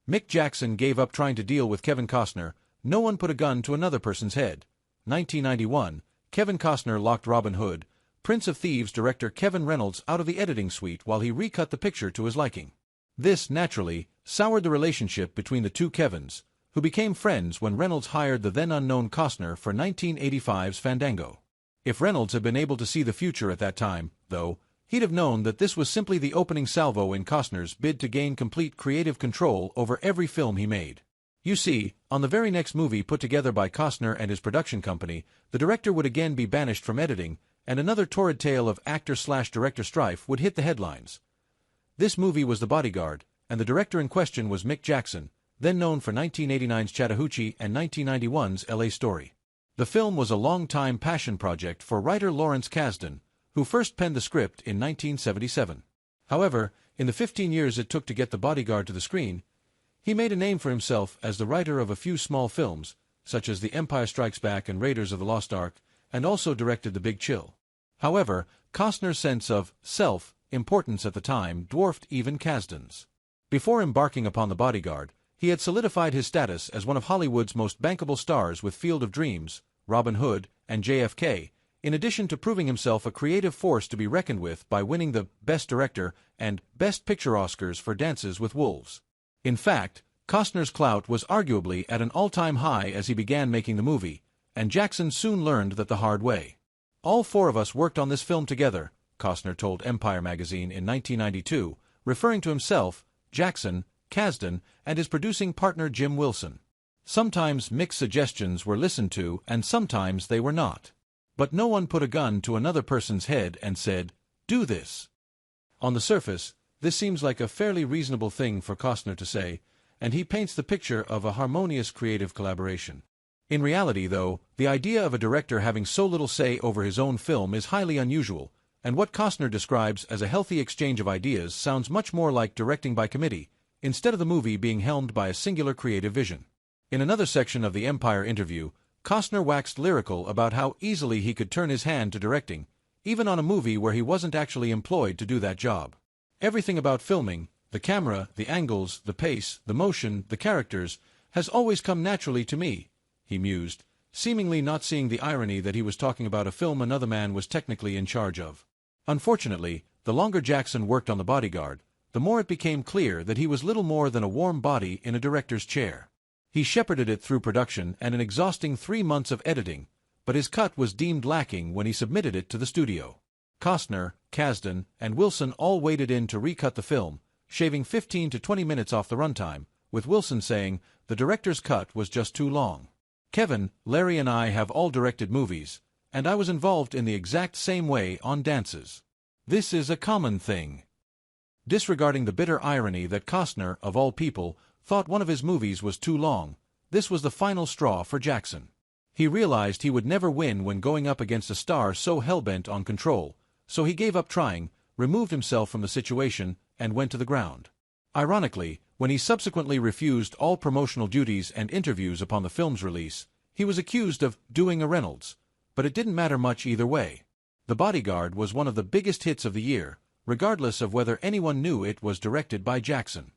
Mick Jackson gave up trying to deal with Kevin Costner. No one put a gun to another person's head. 1991, Kevin Costner locked Robin Hood, Prince of Thieves director Kevin Reynolds out of the editing suite while he recut the picture to his liking. This, naturally, soured the relationship between the two Kevins, who became friends when Reynolds hired the then-unknown Costner for 1985's Fandango. If Reynolds had been able to see the future at that time, though, he'd have known that this was simply the opening salvo in Costner's bid to gain complete creative control over every film he made. You see, on the very next movie put together by Costner and his production company, the director would again be banished from editing, and another torrid tale of actor-slash-director strife would hit the headlines. This movie was The Bodyguard, and the director in question was Mick Jackson, then known for 1989's Chattahoochee and 1991's L.A. Story. The film was a long-time passion project for writer Lawrence Kasdan, who first penned the script in 1977. However, in the 15 years it took to get The Bodyguard to the screen, he made a name for himself as the writer of a few small films, such as The Empire Strikes Back and Raiders of the Lost Ark, and also directed The Big Chill. However, Costner's sense of self-importance at the time dwarfed even Kasdan's. Before embarking upon The Bodyguard, he had solidified his status as one of Hollywood's most bankable stars with Field of Dreams, Robin Hood, and JFK, in addition to proving himself a creative force to be reckoned with by winning the Best Director and Best Picture Oscars for Dances with Wolves. In fact, Costner's clout was arguably at an all-time high as he began making the movie, and Jackson soon learned that the hard way. "All four of us worked on this film together," Costner told Empire magazine in 1992, referring to himself, Jackson, Kasdan, and his producing partner Jim Wilson. Sometimes Mick's suggestions were listened to and sometimes they were not. But no one put a gun to another person's head and said, "Do this." On the surface, this seems like a fairly reasonable thing for Costner to say, and he paints the picture of a harmonious creative collaboration. In reality, though, the idea of a director having so little say over his own film is highly unusual, and what Costner describes as a healthy exchange of ideas sounds much more like directing by committee, instead of the movie being helmed by a singular creative vision. In another section of the Empire interview, Costner waxed lyrical about how easily he could turn his hand to directing, even on a movie where he wasn't actually employed to do that job. "Everything about filming, the camera, the angles, the pace, the motion, the characters, has always come naturally to me," he mused, seemingly not seeing the irony that he was talking about a film another man was technically in charge of. Unfortunately, the longer Jackson worked on The Bodyguard, the more it became clear that he was little more than a warm body in a director's chair. He shepherded it through production and an exhausting 3 months of editing, but his cut was deemed lacking when he submitted it to the studio. Costner, Kasdan, and Wilson all waded in to recut the film, shaving 15 to 20 minutes off the runtime, with Wilson saying the director's cut was just too long. "Kevin, Larry and I have all directed movies, and I was involved in the exact same way on Dances. This is a common thing." Disregarding the bitter irony that Costner, of all people, thought one of his movies was too long, this was the final straw for Jackson. He realized he would never win when going up against a star so hell-bent on control, so he gave up trying, removed himself from the situation, and went to the ground. Ironically, when he subsequently refused all promotional duties and interviews upon the film's release, he was accused of doing a Reynolds, but it didn't matter much either way. The Bodyguard was one of the biggest hits of the year, regardless of whether anyone knew it was directed by Jackson.